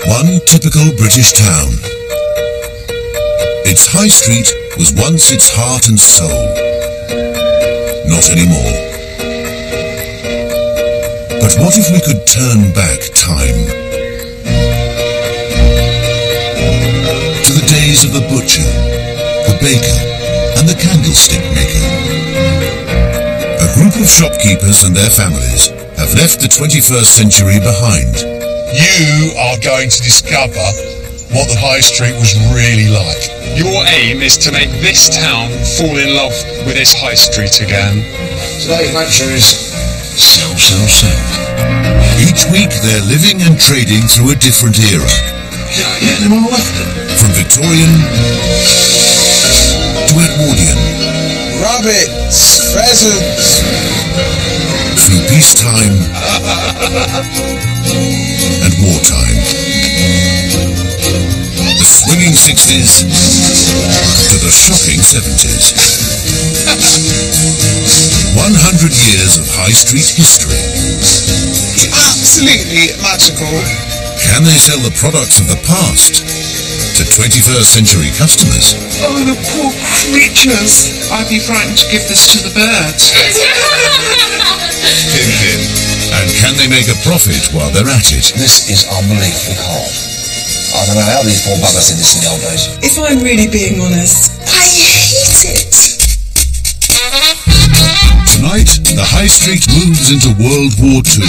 One typical British town. Its high street was once its heart and soul. Not anymore. But what if we could turn back time? To the days of the butcher, the baker, and the candlestick maker. A group of shopkeepers and their families have left the 21st century behind. You are going to discover what the high street was really like. Your aim is to make this town fall in love with its high street again. Today's lecture is sell, sell, sell. Each week they're living and trading through a different era. Yeah, them all left it. From Victorian to Edwardian. Rabbits, pheasants. Through peacetime and wartime. The swinging 60s to the shocking 70s. 100 years of high street history. It's absolutely magical. Can they sell the products of the past to 21st century customers? Oh, the poor creatures. I'd be frightened to give this to the birds. Pin, pin. And can they make a profit while they're at it? This is unbelievably hard. I don't know how these poor buggers did this in the old days. If I'm really being honest, I hate it. Tonight, the high street moves into World War II.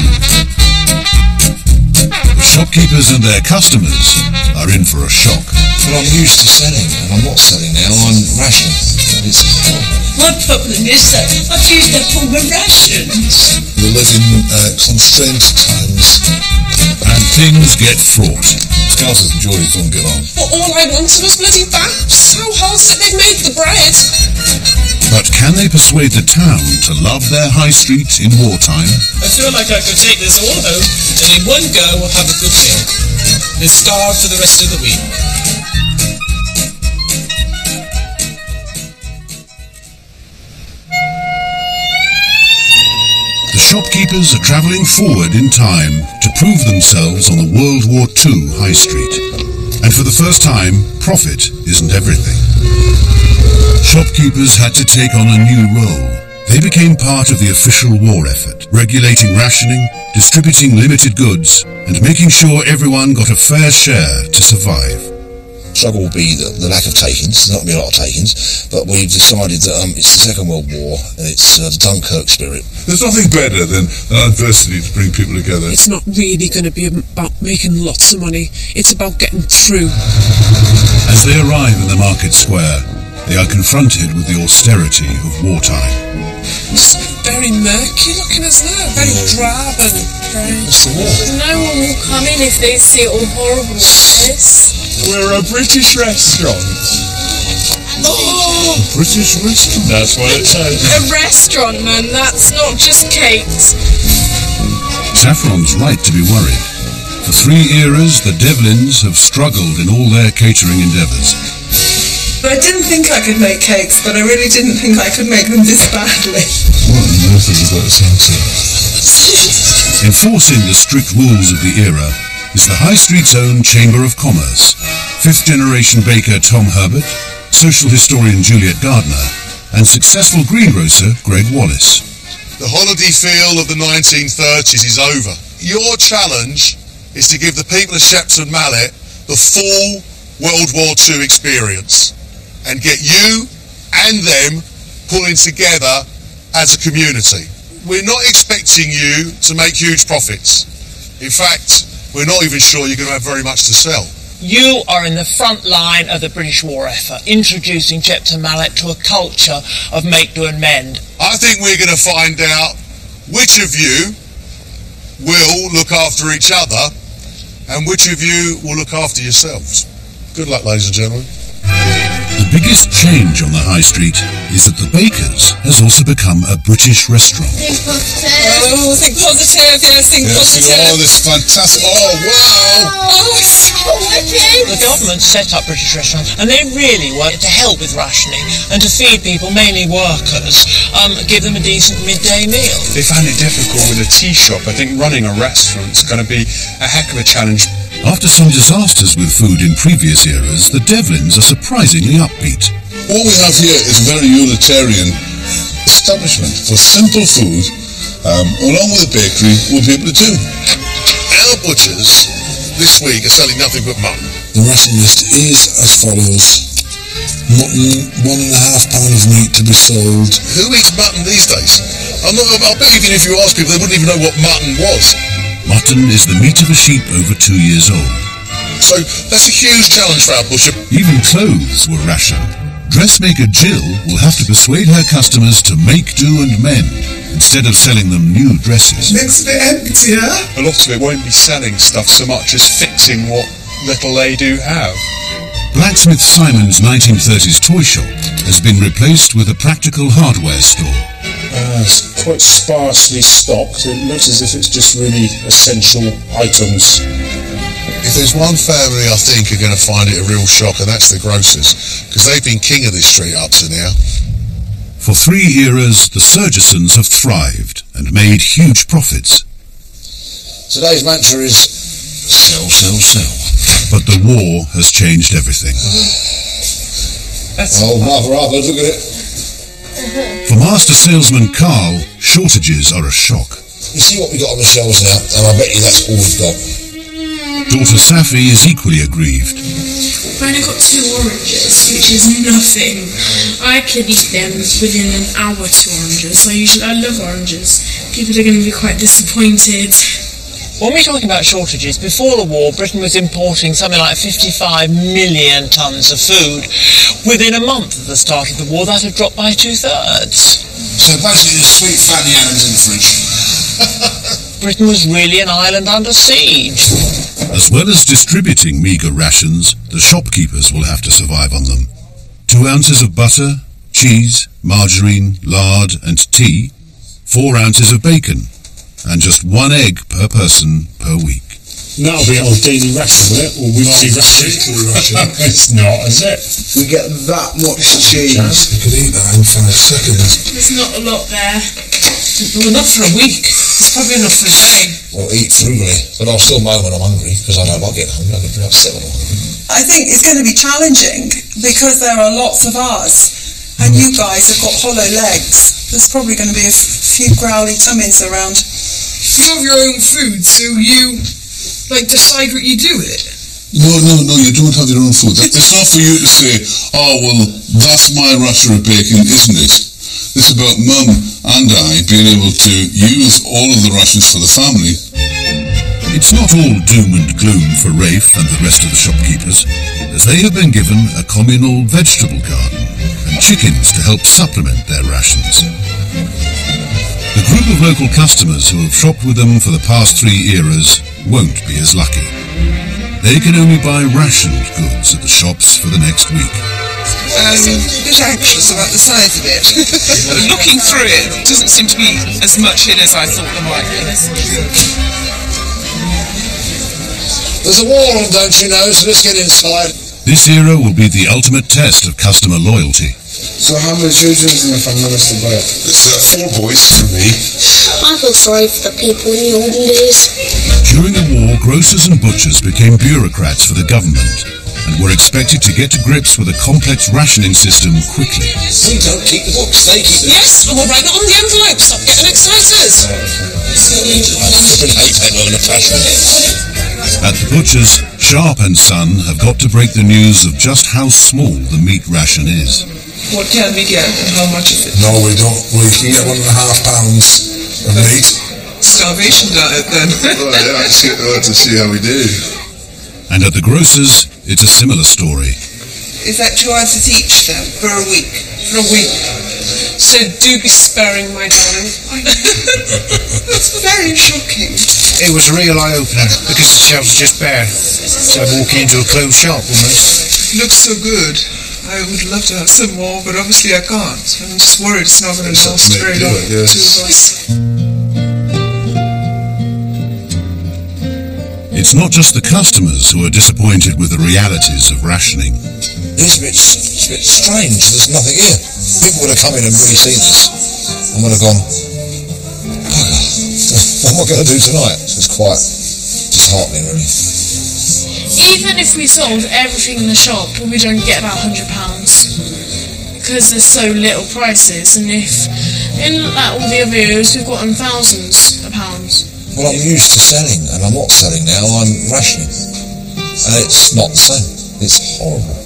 The shopkeepers and their customers are in for a shock. Well, I'm used to selling, and I'm not selling now. I'm rationing. And it's horrible. My problem is that I've used up all my rations. We live in constrained times. And things get fraught. Scousers and Geordies don't get on. But all I wanted was bloody baps. How hard that they made the bread. But can they persuade the town to love their high street in wartime? I feel like I could take this all home and in one go have a good meal. Then starve for the rest of the week. The shopkeepers are travelling forward in time to prove themselves on the World War II high street. And for the first time, profit isn't everything. Shopkeepers had to take on a new role. They became part of the official war effort, regulating rationing, distributing limited goods, and making sure everyone got a fair share to survive. Struggle will be the lack of takings. There's not going to be a lot of takings, but we've decided that it's the Second World War and it's the Dunkirk spirit. There's nothing better than adversity to bring people together. It's not really going to be about making lots of money. It's about getting through. As they arrive in the market square, they are confronted with the austerity of wartime. It's very murky looking, isn't it? Very drab and very... It's the war. No one will come in if they see it all horrible like this. We're a British restaurant. Oh! British restaurant? That's what it says. A restaurant, man. That's not just cakes. Saffron's right to be worried. For 3 eras, the Devlins have struggled in all their catering endeavours. I didn't think I could make cakes, but I really didn't think I could make them this badly. What on earth have you got to say to it? Enforcing the strict rules of the era is the High Street's own Chamber of Commerce, 5th-generation baker Tom Herbert, social historian Juliet Gardner, and successful greengrocer Greg Wallace. The holiday feel of the 1930s is over. Your challenge is to give the people of Shepton Mallet the full World War II experience and get you and them pulling together as a community. We're not expecting you to make huge profits. In fact, we're not even sure you're going to have very much to sell. You are in the front line of the British war effort, introducing Shepton Mallet to a culture of make, do and mend. I think we're going to find out which of you will look after each other and which of you will look after yourselves. Good luck, ladies and gentlemen. The biggest change on the high street is that the Baker's has also become a British restaurant. Oh, think positive, yes, think positive. Oh, this is fantastic. Oh, wow. Oh, it's so wicked. The government set up British restaurants, and they really wanted to help with rationing and to feed people, mainly workers, give them a decent midday meal. They found it difficult with a tea shop. I think running a restaurant's going to be a heck of a challenge. After some disasters with food in previous eras, the Devlins are surprisingly upbeat. What we have here is a very utilitarian establishment for simple food, along with a bakery, we'll be able to do. Our butchers this week are selling nothing but mutton. The ration list is as follows. Mutton, £1.5 of meat to be sold. Who eats mutton these days? I bet even if you ask people, they wouldn't even know what mutton was. Mutton is the meat of a sheep over 2 years old. So that's a huge challenge for our butcher. Even clothes were rationed. Dressmaker Jill will have to persuade her customers to make do and mend instead of selling them new dresses. Looks a bit emptier. A lot of it won't be selling stuff so much as fixing what little they do have. Blacksmith Simon's 1930s toy shop has been replaced with a practical hardware store. It's quite sparsely stocked. It looks as if it's just really essential items. If there's one family I think are going to find it a real shock, and that's the grocers, because they've been king of this street up to now. For 3 eras, the Surgesons have thrived and made huge profits. Today's mantra is sell, sell, sell. But the war has changed everything. Oh, Mother Arbor, look at it. For master salesman Carl, shortages are a shock. You see what we got on the shelves now, and I bet you that's all we've got. Daughter Safi is equally aggrieved. I've only got 2 oranges, which is nothing. I could eat them within an hour, 2 oranges. I love oranges. People are going to be quite disappointed. When we're talking about shortages, before the war, Britain was importing something like 55 million tonnes of food. Within a month of the start of the war, that had dropped by 2/3. So basically, there's sweet fatty Adams in the fridge. Britain was really an island under siege. As well as distributing meagre rations, the shopkeepers will have to survive on them. 2 ounces of butter, cheese, margarine, lard and tea, 4 ounces of bacon, and just 1 egg per person per week. That'll be our daily ration, will it? Or weekly ration? It's not, is it? We get that much cheese. You could eat that in 5 seconds. There's not a lot there. Well, not for a week. It's probably enough for a day. Well, eat frugally, but I'll still moan when I'm hungry, because I don't like getting hungry. I get pretty upset when I'm hungry. I think it's going to be challenging because there are lots of us, and you guys have got hollow legs. There's probably going to be a few growly tummies around. You have your own food, so you decide what you do with it. No, you don't have your own food. It's not for you to say, oh, well, that's my rasher of bacon, isn't it? It's about Mum and I being able to use all of the rations for the family. It's not all doom and gloom for Rafe and the rest of the shopkeepers, as they have been given a communal vegetable garden and chickens to help supplement their rations. The group of local customers who have shopped with them for the past 3 eras won't be as lucky. They can only buy rationed goods at the shops for the next week. A bit anxious about the size of it. Looking through it, doesn't seem to be as much in as I thought there might be. There's a war on, don't you know, so let's get inside. This era will be the ultimate test of customer loyalty. So how many children in the family, Mr. Blair? It's 4 boys for me. I feel sorry for the people in the olden days. During the war, grocers and butchers became bureaucrats for the government and were expected to get to grips with a complex rationing system quickly. We don't keep the books, they keep them. Yes, and we'll write it on the envelope. Stop getting excited. At the butchers, Sharp and Son have got to break the news of just how small the meat ration is. What can we get and how much of it? No, we don't. We can get £1.5 of meat. Starvation diet then. Oh, yeah, I just like to see how we do. And at the grocers, it's a similar story. Is that 2 ounces each then, for a week? For a week. So do be sparing, my darling. That's very shocking. It was a real eye-opener, because the shelves are just bare. It's like walking into a closed shop, almost. It looks so good. I would love to have some more, but obviously I can't. I'm just worried it's not going to last very long. Two of us. It's not just the customers who are disappointed with the realities of rationing. It's a bit strange. There's nothing here. People would have come in and really seen this and would have gone, what am I going to do tonight? It's quite disheartening, really. Even if we sold everything in the shop, we don't get about £100 because there's so little prices, and if in like all the other areas we've gotten thousands of pounds. Well, I'm used to selling, and I'm not selling now, I'm rationing. And it's not the same. It's horrible.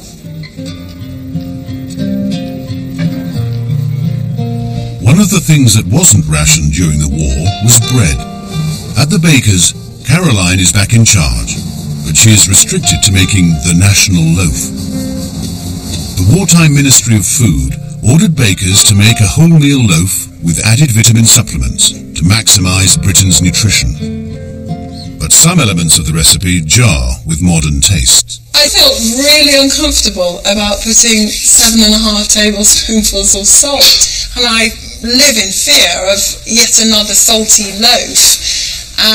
One of the things that wasn't rationed during the war was bread. At the baker's, Caroline is back in charge, but she is restricted to making the national loaf. The wartime Ministry of Food ordered bakers to make a wholemeal loaf with added vitamin supplements to maximise Britain's nutrition. But some elements of the recipe jar with modern tastes. I felt really uncomfortable about putting 7.5 tablespoonfuls of salt, and I live in fear of yet another salty loaf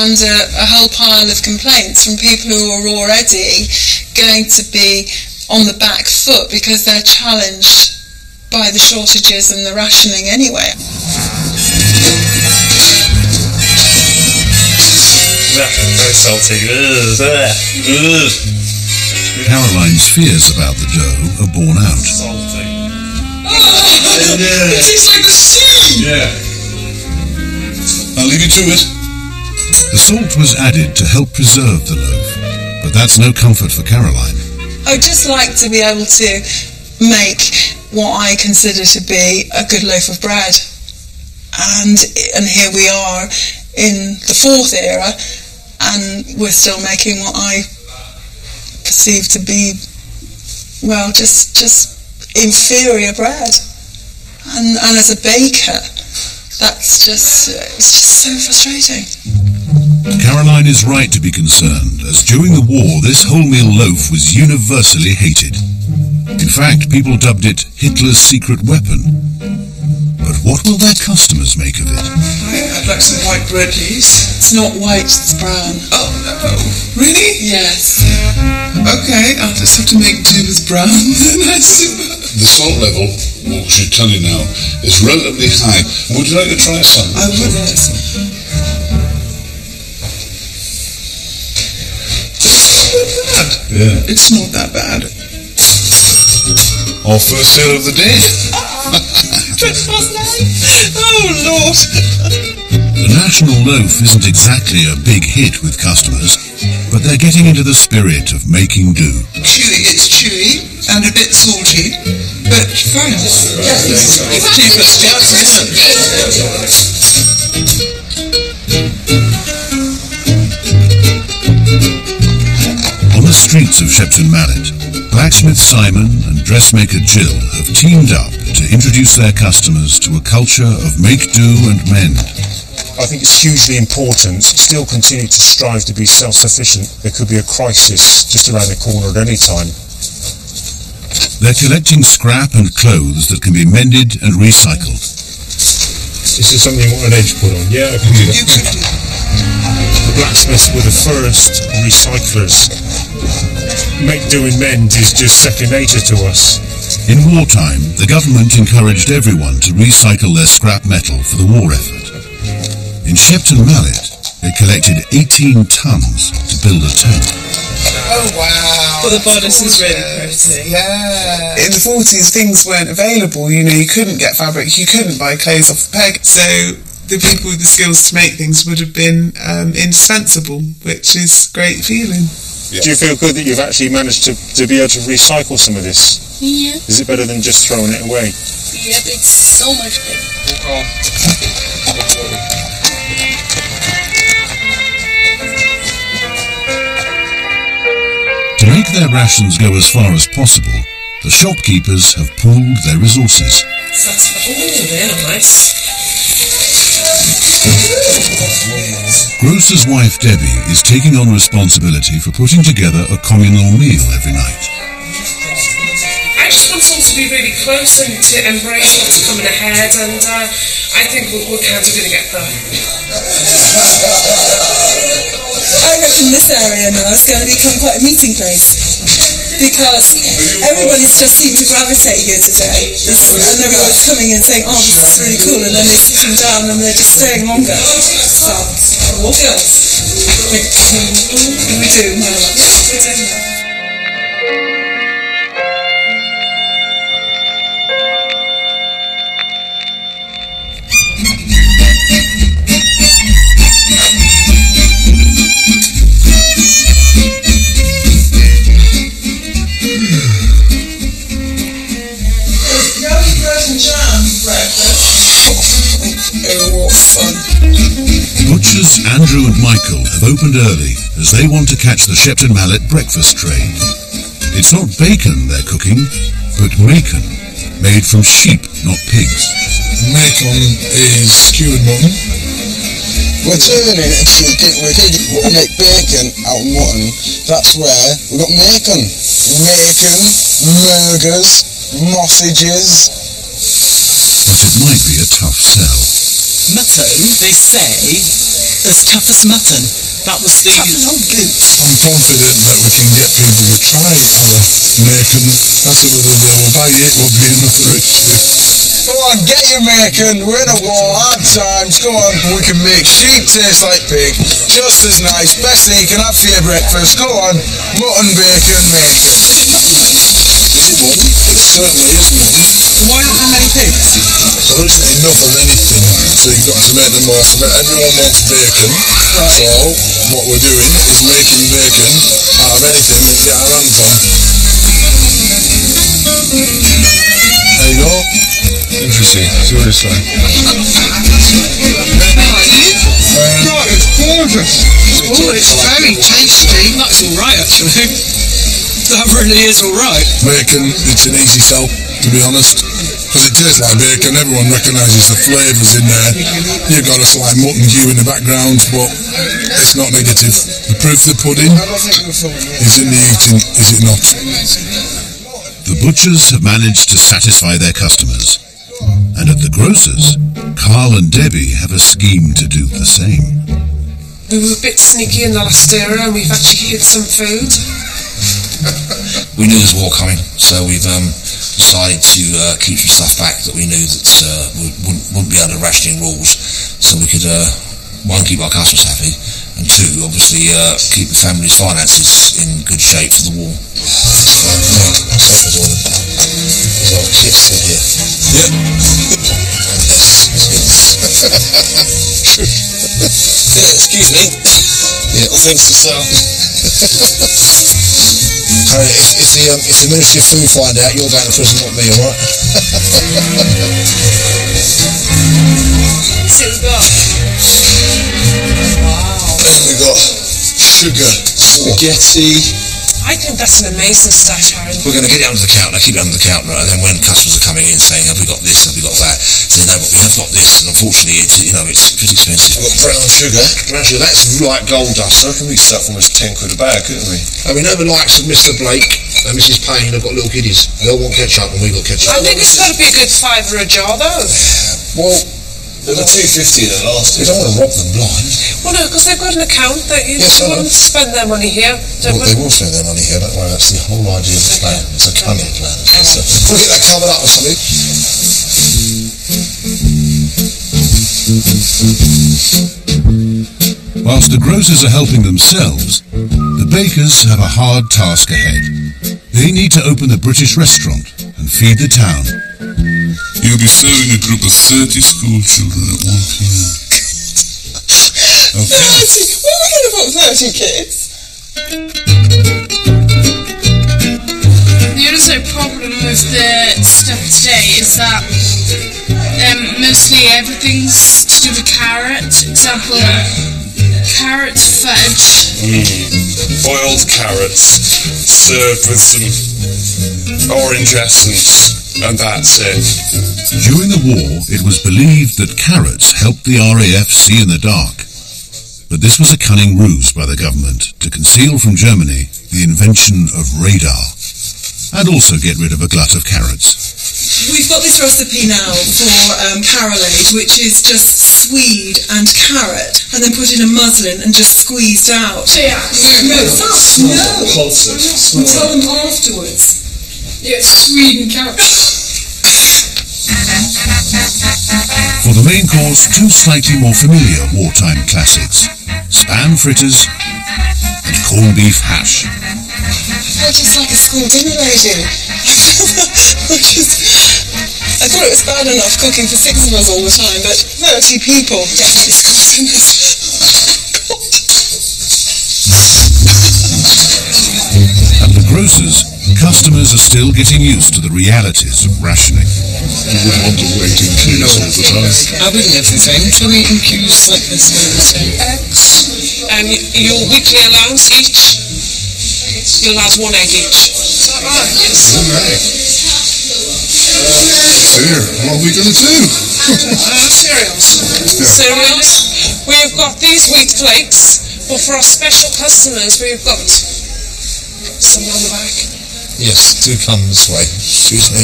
and a whole pile of complaints from people who are already going to be on the back foot because they're challenged by the shortages and the rationing anyway. Very salty. Caroline's fears about the dough are borne out. Salty. It tastes like the sea! Yeah. I'll leave you to it. The salt was added to help preserve the loaf, but that's no comfort for Caroline. I'd just like to be able to make what I consider to be a good loaf of bread. And here we are in the fourth era, and we're still making what I perceive to be, well, just inferior bread. And as a baker, it's just so frustrating. Caroline is right to be concerned, as during the war this wholemeal loaf was universally hated. In fact, people dubbed it Hitler's secret weapon. But what will their customers make of it? I'd like some white bread, please. It's not white, it's brown. Oh, no. Really? Yes. Okay, I'll just have to make do with brown. The salt level, what I should tell you now, is relatively high. Would you like to try some? I would, yes. Yeah. It's not that bad. Our first sale of the day. Oh, Lord. The national loaf isn't exactly a big hit with customers, but they're getting into the spirit of making do. It's chewy and a bit salty, but fine. It's cheapest, On the streets of Shepton Mallet, blacksmith Simon and dressmaker Jill have teamed up to introduce their customers to a culture of make do and mend. I think it's hugely important to still continue to strive to be self-sufficient. There could be a crisis just around the corner at any time. They're collecting scrap and clothes that can be mended and recycled. Is there something you want an edge put on? Yeah, I can do that. The blacksmiths were the first recyclers. Make do and mend is just second nature to us. In wartime, the government encouraged everyone to recycle their scrap metal for the war effort. In Shepton Mallet, they collected 18 tons to build a tent. Oh, wow. But the bodice is really pretty. Yeah. In the 40s, things weren't available. You know, you couldn't get fabric, you couldn't buy clothes off the peg. So the people with the skills to make things would have been indispensable, which is great feeling. Yeah. Do you feel good that you've actually managed to be able to recycle some of this? Yeah. Is it better than just throwing it away? Yep, it's so much better. To make their rations go as far as possible, the shopkeepers have pooled their resources. They're nice. Grocer's wife Debbie is taking on responsibility for putting together a communal meal every night. I I just want us all to be really close and to embrace what's coming ahead, and I think we're kind of going to get there. I reckon this area now is going to become quite a meeting place, because everybody's just seemed to gravitate here today, and everyone's coming in saying, oh, this is really cool, and then they're sitting down and they're just staying longer. So, we do. Yeah, we do. Butchers Andrew and Michael have opened early as they want to catch the Shepton Mallet breakfast train. It's not bacon they're cooking, but macon, made from sheep, not pigs. Macon is skewered mutton. We're turning it to make bacon out of mutton. That's where we've got macon. Macon, murgers, sausages. But it might be a tough sell. Mutton, they say, as tough as mutton. That was the... Tough as old goose. I'm confident that we can get people to try our macon. As to whether they will buy it will be another issue. Go on, get your macon. We're in a war, hard times. Go on, we can make sheep taste like pig. Just as nice. Best thing you can have for your breakfast. Go on, mutton, bacon, macon. Is it mutton? It certainly is mutton. Why aren't there many pigs? There isn't enough of anything, so you've got to make the most of it. Everyone wants bacon, so what we're doing is making bacon out of anything we can get our hands on. There you go. Interesting. See what it's like. God, it's gorgeous. Oh, it's very tasty. That's alright, actually. That really is alright. Bacon, it's an easy sell, to be honest. Because it tastes like bacon, everyone recognises the flavours in there. You've got a slight mutton hue in the background, but it's not negative. The proof of the pudding is in the eating, is it not? The butchers have managed to satisfy their customers. And at the grocers, Carl and Debbie have a scheme to do the same. We were a bit sneaky in the last era, and we've actually hid some food. We knew there was war coming, so we've decided to keep some stuff back that we knew that we wouldn't be under rationing rules, so we could, one, keep our customers happy, and two, obviously, keep the family's finances in good shape for the war. Yep. Excuse me. Yeah, all things to sell. Harry, if the Ministry of Food find out, you're going to prison, not me, alright? See what we've got. Wow. We got sugar, spaghetti. I think that's an amazing stash, Harry. We're going to get it under the counter, keep it under the counter, and then when customers are coming in saying, have we got this, have we got that, say, no, but we have got this, and unfortunately, it's pretty expensive. We've got brown sugar. Brown sugar, that's like gold dust. I reckon we could sell for almost 10 quid a bag, couldn't we? I mean, over the likes of Mr. Blake and Mrs. Payne have got little kiddies. They'll want ketchup, and we've got ketchup. I think it's got to be a good £5 a jar, though. Well, They were $2.50 that last we don't want to rob them blind. Well, no, because they've got an account that you wouldn't spend their money here. Well, they will spend their money here, don't worry, that's the whole idea of the plan. It's a cunning plan. So, we'll get that covered up or something. Whilst the grocers are helping themselves, the bakers have a hard task ahead. They need to open the British restaurant and feed the town. You'll be serving a group of 30 school children at 1 p.m. Okay. 30? Where are we going to put 30 kids? The other problem with the stuff today is that mostly everything's to do with carrot. Example, carrot fudge. Boiled carrots served with some orange essence, and that's it. During the war, it was believed that carrots helped the RAF see in the dark. But this was a cunning ruse by the government to conceal from Germany the invention of radar. and also get rid of a glut of carrots. We've got this recipe now for carrelade, which is just swede and carrot, and then put in a muslin and just squeezed out. Yeah. No. We'll tell them afterwards. Yeah, swede and carrot. For the main course, two slightly more familiar wartime classics, spam fritters and corned beef hash. Oh, just like a school dinner lady. I thought it was bad enough cooking for 6 of us all the time, but 30 people. Definitely school dinners. At the grocer's, customers are still getting used to the realities of rationing. You wouldn't want to wait in queues all the time. Having everything to wait in queues like this all the same. Your weekly allowance each, you'll have 1 egg each. Is that right? Yes. 1 egg. Here, what are we going to do? Cereals. Cereals. We've got these wheat flakes, but for our special customers, we've got someone on the back. Yes, do come this way. Excuse me.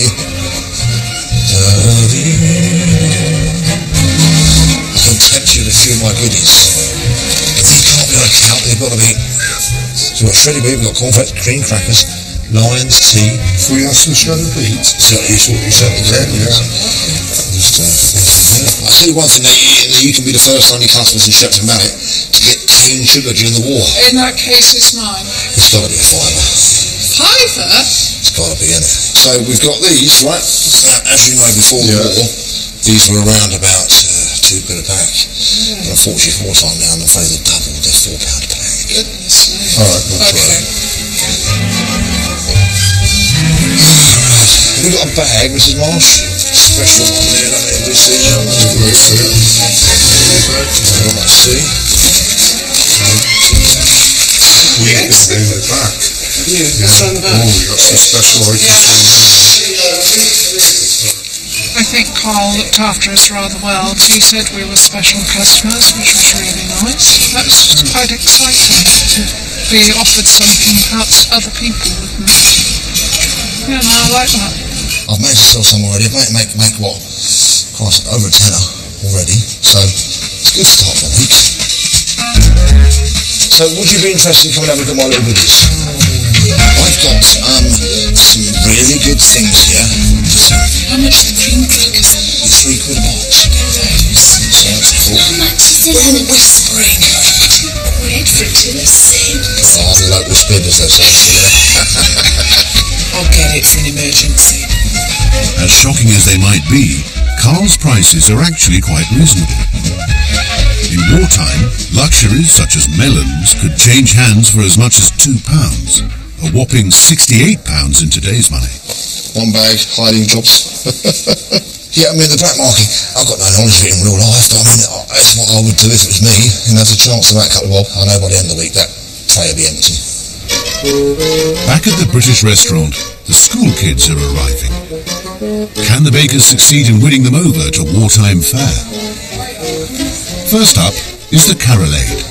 I can tempt you with a few of my goodies. But these can't be on account, they've got to be... So we've got shredded wheat, we've got cornflakes, cream crackers, Lions tea. Can we have some shredded wheat? Certainly can. Yeah. Just, I'll tell you one thing, that you can be the first on your customers in Shepton Mallet to get cane sugar during the war. In that case, it's mine. It's got to be a fiver. Fiver? It's got to be, isn't it? So we've got these, right? As you know, before the war, these were around about £2 a pack. But unfortunately, wartime now, I'm afraid they've doubled. They're £4 a pack. Goodness me. All right, we'll try. We've got a bag, Mrs. Marsh. Special one there, don't it? This is let's see. We have this in the back. Yeah, it's on the back. Oh, we got some special items. I think Carl looked after us rather well. He said we were special customers, which was really nice. That was quite exciting to be offered something perhaps other people wouldn't. Yeah, no, I like that. I've managed to sell some already. I've make what? Christ, over a tenner already. So it's a good start for the week. So would you be interested in coming over to my little goodies? I've got some really good things here. How much are the cream crackers? £3 a box. How much is it? I'm whispering. Bread fritters. Oh, the local spinners, that's actually. I'll get it for an emergency. As shocking as they might be, Carl's prices are actually quite reasonable. In wartime, luxuries such as melons could change hands for as much as £2, a whopping £68 in today's money. 1 bag, hiding jobs. Yeah, I mean, the black market, I've got no knowledge of it in real life, but I mean, that's what I would do if it was me. You know, if the chance of that couple of bob, I know by the end of the week that tray will be empty. Back at the British restaurant, the school kids are arriving. Can the bakers succeed in winning them over to wartime fare? First up is the carrelade.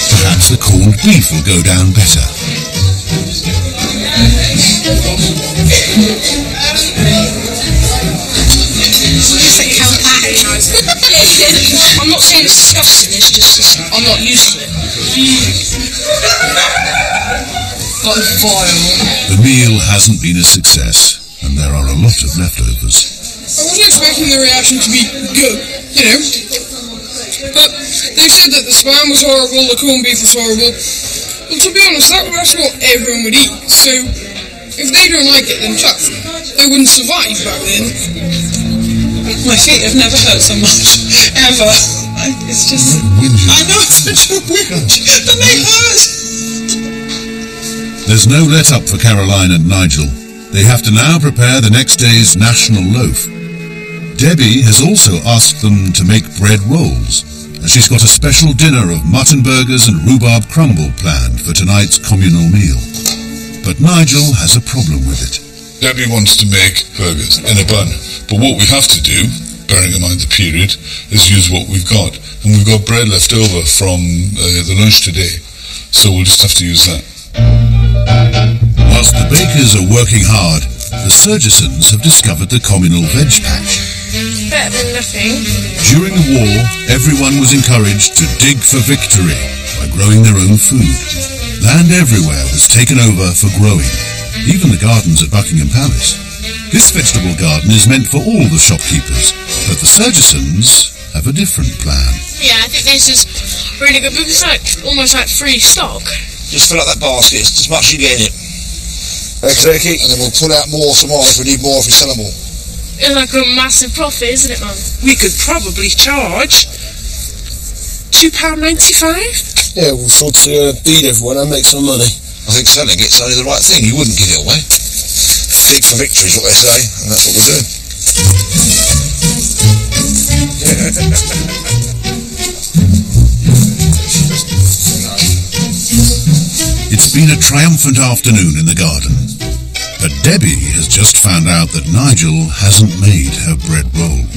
Perhaps the corned beef will go down better. I'm not saying it's disgusting, it's just I'm not used to it. Got vile. The meal hasn't been a success, and there are a lot of leftovers. I wasn't expecting the reaction to be good, you know. But they said that the spam was horrible, the corned beef was horrible. Well, to be honest, that's what everyone would eat. So if they don't like it, then tough. They wouldn't survive back then. My feet have never hurt so much, ever. It's just... I know it's such a whinge, but they hurt. There's no let up for Caroline and Nigel. They have to now prepare the next day's national loaf. Debbie has also asked them to make bread rolls, and she's got a special dinner of mutton burgers and rhubarb crumble planned for tonight's communal meal. But Nigel has a problem with it. Debbie wants to make burgers in a bun, but what we have to do, bearing in mind the period, is use what we've got. And we've got bread left over from the lunch today, so we'll just have to use that. Whilst the bakers are working hard, the Surgisons have discovered the communal veg patch. Better than nothing. During the war, everyone was encouraged to dig for victory by growing their own food. Land everywhere was taken over for growing, even the gardens at Buckingham Palace. This vegetable garden is meant for all the shopkeepers, but the Surgisons have a different plan. Yeah, I think this is really good because it's almost like free stock. Just fill up that basket, as much as you get in it. Okay, and then we'll pull out some more if we need more if we sell them all. It's like a massive profit, isn't it, Mum? We could probably charge £2.95. Yeah, we'll sort of feed everyone and make some money. I think selling it's only the right thing. You wouldn't give it away. Dig for victory is what they say, and that's what we're doing. It's been a triumphant afternoon in the garden, but Debbie has just found out that Nigel hasn't made her bread rolls.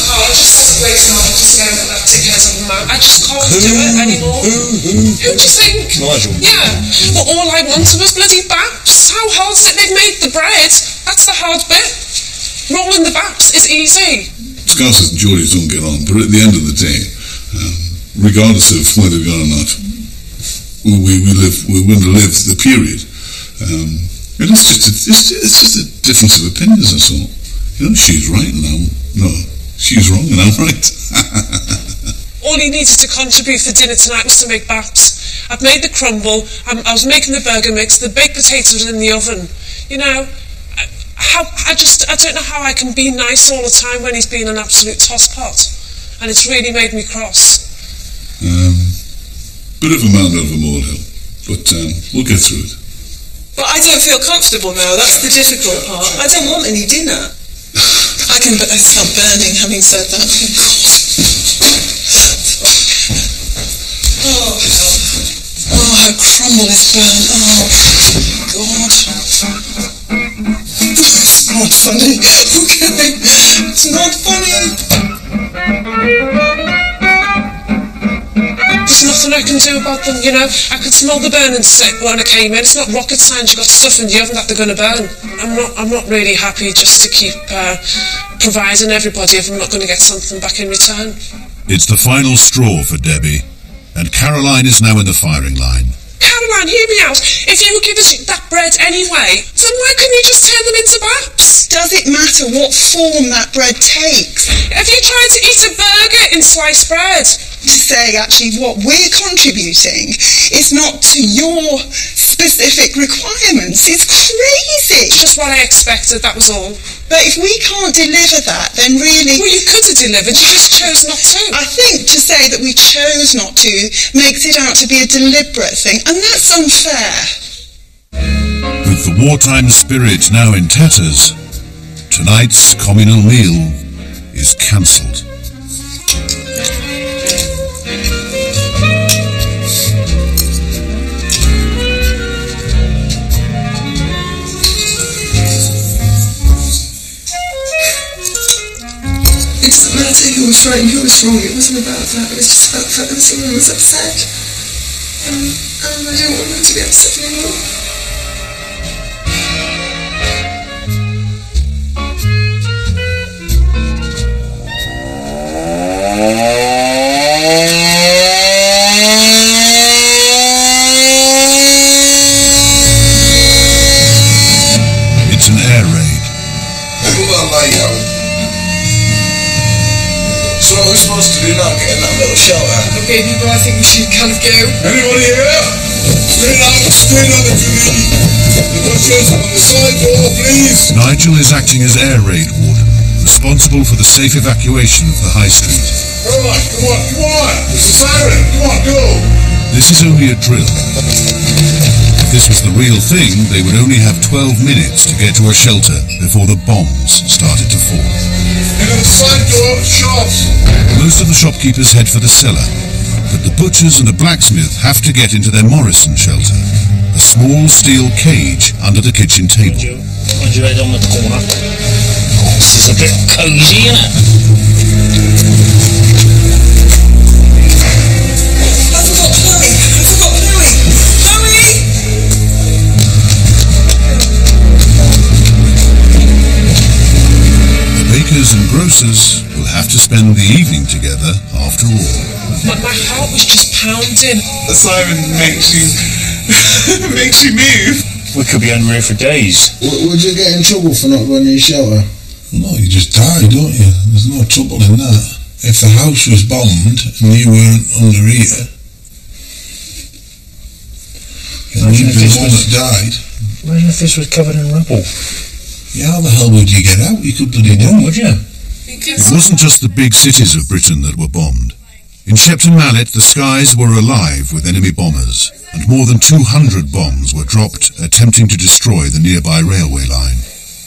Oh, just hasn't waked up to scare that dickhead of a man. I just can't do it anymore. Who do you think? Nigel. Yeah, but all I wanted was bloody baps. How hard is it? They've made the bread. That's the hard bit. Rolling the baps is easy. Scousers and Geordies don't get on, but at the end of the day, regardless of whether we are or not, we're going to live the period. And it's just a difference of opinions, that's all. You know, she's right and she's wrong and I'm right. All he needed to contribute for dinner tonight was to make baps. I've made the crumble, I was making the burger mix, the baked potatoes in the oven. You know, I don't know how I can be nice all the time when he's been an absolute tosspot. And it's really made me cross. Bit of a man over molehill, but we'll get through it. But I don't feel comfortable now, that's the difficult part. I don't want any dinner. I can stop burning having said that. Oh, her crumble is burnt. Oh, God. It's not funny. Okay, it's not funny. There's nothing I can do about them, you know. I could smell the burning stick when I came in. It's not rocket science. You've got stuff in the oven that they're going to burn. I'm not really happy just to keep providing everybody if I'm not going to get something back in return. It's the final straw for Debbie, and Caroline is now in the firing line. Caroline, hear me out. If you would give us that bread anyway, then why couldn't you just turn them into baps? Does it matter what form that bread takes? Have you tried to eat a burger in sliced bread? To say actually what we're contributing is not to your specific requirements. It's crazy. It's just what I expected, that was all. But if we can't deliver that, then really... Well, you could have delivered, you just chose not to. I think to say that we chose not to makes it out to be a deliberate thing, and that's unfair. With the wartime spirit now in tatters, tonight's communal meal is cancelled. It doesn't matter who was right and who was wrong. It wasn't about that. It was just about the fact that someone was upset. And I don't want them to be upset anymore. It's an air raid. So what are we supposed to do now? Get in that little shelter? Okay, people, I think we should kind of go. Anybody here? Straight on to me. The Duchess on the side door, please. Nigel is acting as air raid warden, responsible for the safe evacuation of the high street. Come on. It's a siren. Come on, go. This is only a drill. If this was the real thing, they would only have 12 minutes to get to a shelter before the bombs started to fall. And on the side door, shops. Most of the shopkeepers head for the cellar, but the butchers and the blacksmith have to get into their Morrison shelter, a small steel cage under the kitchen table. Mind your head on the corner. This is a bit cosy, isn't it? I forgot Chloe! Chloe! The bakers and grocers will have to spend the evening together after all. My heart was just pounding. Simon makes you move. We could be under here for days. Would you get in trouble for not running shelter? No, you just die, don't you? There's no trouble in that. If the house was bombed and you weren't under here, you'd be the one that died. Imagine if this was covered in rubble. Yeah, how the hell would you get out? You could bloody do it. Would you? It wasn't just the big cities of Britain that were bombed. In Shepton Mallet, the skies were alive with enemy bombers, and more than 200 bombs were dropped attempting to destroy the nearby railway line.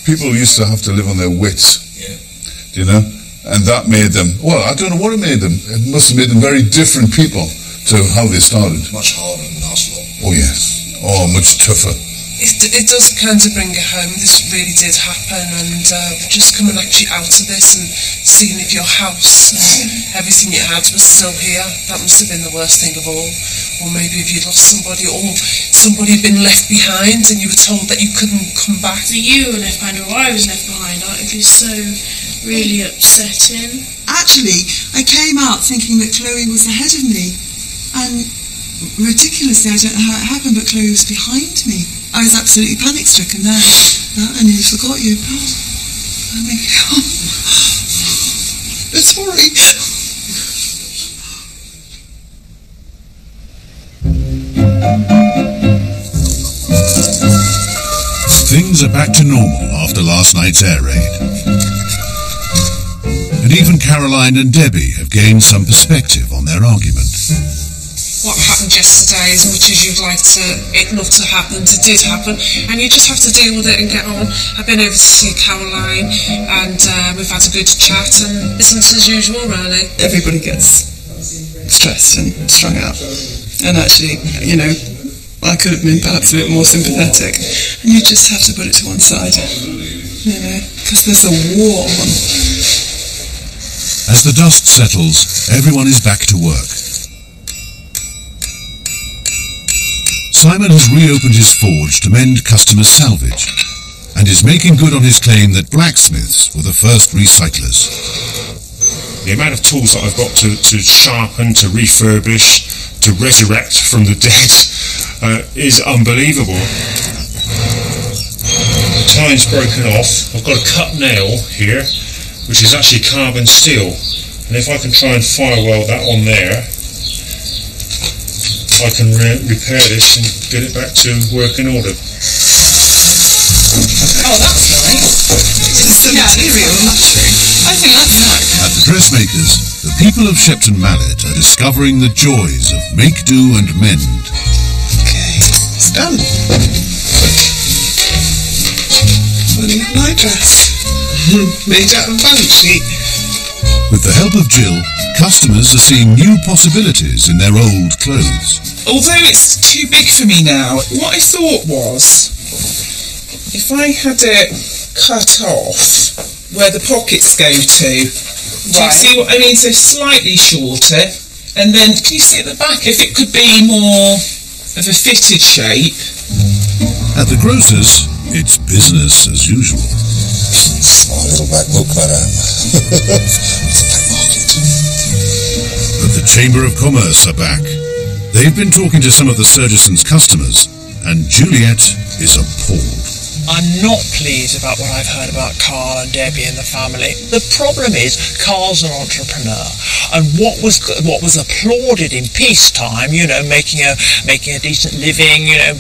People used to have to live on their wits, you know, and that made them, well, I don't know what it made them. It must have made them very different people to how they started. Much harder than Oslo. Oh, yes. Oh, much tougher. It does kind of bring it home. This really did happen, and just coming actually out of this and seeing if your house and everything you had was still here, that must have been the worst thing of all. Or maybe if you'd lost somebody, or somebody had been left behind and you were told that you couldn't come back. So you were left behind, or I was left behind. It was so really upsetting. Actually, I came out thinking that Chloe was ahead of me, and ridiculously, I don't know how it happened, but Chloe was behind me. I was absolutely panic-stricken there. I nearly forgot you. Sorry. Things are back to normal after last night's air raid. And even Caroline and Debbie have gained some perspective on their argument. What happened yesterday, as much as you'd like it not to happen, it did happen, and you just have to deal with it and get on. I've been over to see Caroline, and we've had a good chat, and business as usual, really. Everybody gets stressed and strung out, and actually, you know, I could have been perhaps a bit more sympathetic, and you just have to put it to one side, you know, because there's a war on. As the dust settles, everyone is back to work. Simon has reopened his forge to mend customers' salvage, and is making good on his claim that blacksmiths were the first recyclers. The amount of tools that I've got to sharpen, to refurbish, to resurrect from the dead is unbelievable. The time's broken off. I've got a cut nail here, which is actually carbon steel, and if I can try and fireweld that on there, I can repair this and get it back to working order. Oh, that's nice. It's the material, actually. I think that's nice. At the dressmakers, the people of Shepton Mallet are discovering the joys of make, do and mend. Okay, it's done. Funny nightdress. Made out of banshee. With the help of Jill, customers are seeing new possibilities in their old clothes. Although it's too big for me now, what I thought was, if I had it cut off where the pockets go to, do you see what I mean? So slightly shorter, and then can you see at the back if it could be more of a fitted shape? At the grocer's, it's business as usual. Small little black book like that. It's a black market. But the Chamber of Commerce are back. They've been talking to some of the Surgison's customers, and Juliet is appalled. I'm not pleased about what I've heard about Carl and Debbie and the family. The problem is Carl's an entrepreneur, and what was applauded in peacetime, you know, making a decent living, you know,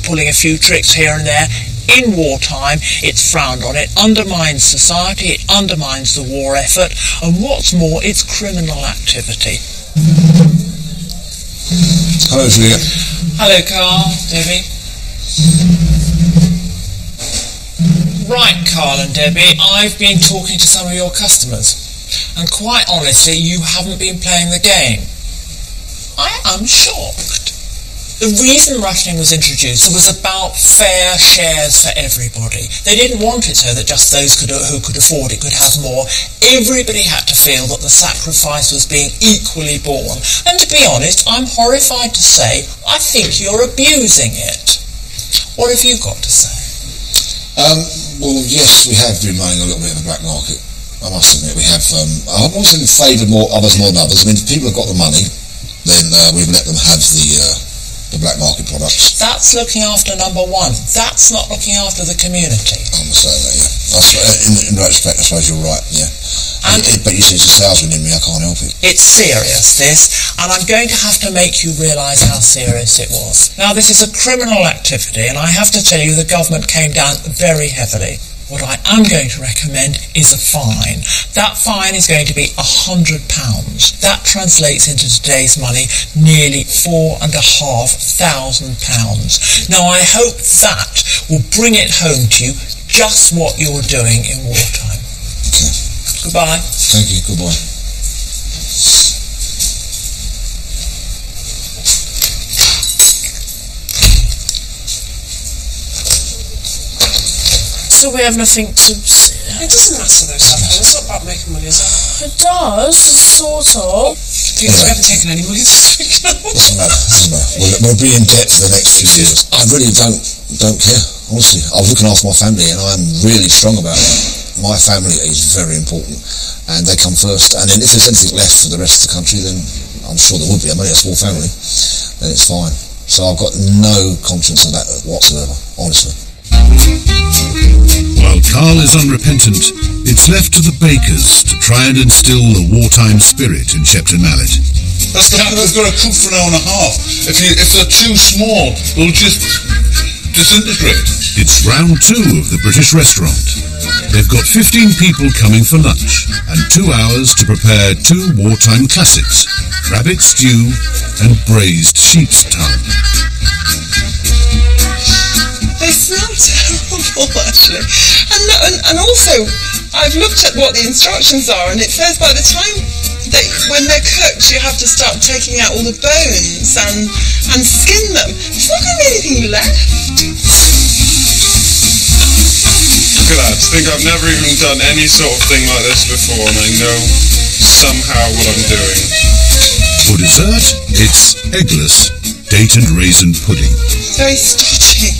pulling a few tricks here and there. In wartime, it's frowned on. It undermines society. It undermines the war effort, and what's more, it's criminal activity. Hello, Juliet. Hello, Carl, Debbie. Right, Carl and Debbie, I've been talking to some of your customers, and quite honestly, you haven't been playing the game. I am shocked. The reason rationing was introduced was about fair shares for everybody. They didn't want it so that just those who could afford it could have more. Everybody had to feel that the sacrifice was being equally borne. And to be honest, I'm horrified to say, I think you're abusing it. What have you got to say? Well, yes, we have been running a little bit of a black market. I must admit we have. I wasn't favoured more others more than others. I mean, if people have got the money, then we've let them have the black market products. That's looking after number one. That's not looking after the community. I understand that, yeah. In retrospect, I suppose you're right, yeah. But you see, it's a salesman in me, I can't help it. It's serious, this, and I'm going to have to make you realise how serious it was. Now, this is a criminal activity, and I have to tell you the government came down very heavily. What I am going to recommend is a fine. That fine is going to be £100. That translates into today's money nearly £4,500. Now I hope that will bring it home to you just what you're doing in wartime. Okay. Goodbye. Thank you, goodbye. So we have nothing to say. It doesn't matter though, Sappho. It's not about making money, is it? It does, sort of. Because we haven't taken any money this week. Doesn't matter. We'll be in debt for the next 2 years. I really don't care, honestly. I was looking after my family and I'm really strong about it. My family is very important and they come first. And then if there's anything left for the rest of the country, then I'm sure there would be. I'm only a small family, then it's fine. So I've got no conscience of that whatsoever, honestly. While Carl is unrepentant, it's left to the bakers to try and instill the wartime spirit in Shepton Mallet. They've got to cook for an hour and a half. If they're too small, they'll just disintegrate. It's round 2 of the British restaurant. They've got 15 people coming for lunch and 2 hours to prepare 2 wartime classics, rabbit stew and braised sheep's tongue. They smell terrible, actually. And also, I've looked at what the instructions are, and it says by the time when they're cooked, you have to start taking out all the bones and skin them. There's not going to be anything left. Look at that. I think I've never even done any sort of thing like this before, and I know somehow what I'm doing. For dessert, it's eggless date and raisin pudding. Very stodgy.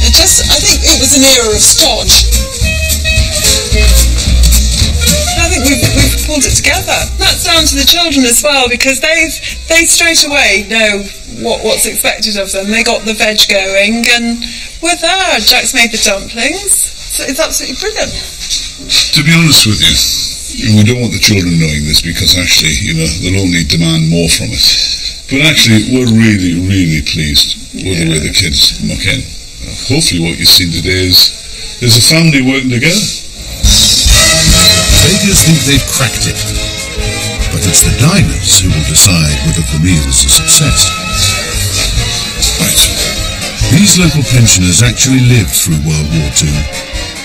I think it was an era of stodge. I think we've pulled it together. That's down to the children as well, because they straight away know what's expected of them. They got the veg going, and we're there. Jack's made the dumplings. So it's absolutely brilliant. To be honest with you, we don't want the children knowing this because actually, they'll only demand more from it. But actually, we're really, really pleased with the way the kids muck in. Hopefully what you've seen today is a family working together. Bakers think they've cracked it, but it's the diners who will decide whether the meal's a success. Right. These local pensioners actually lived through World War II,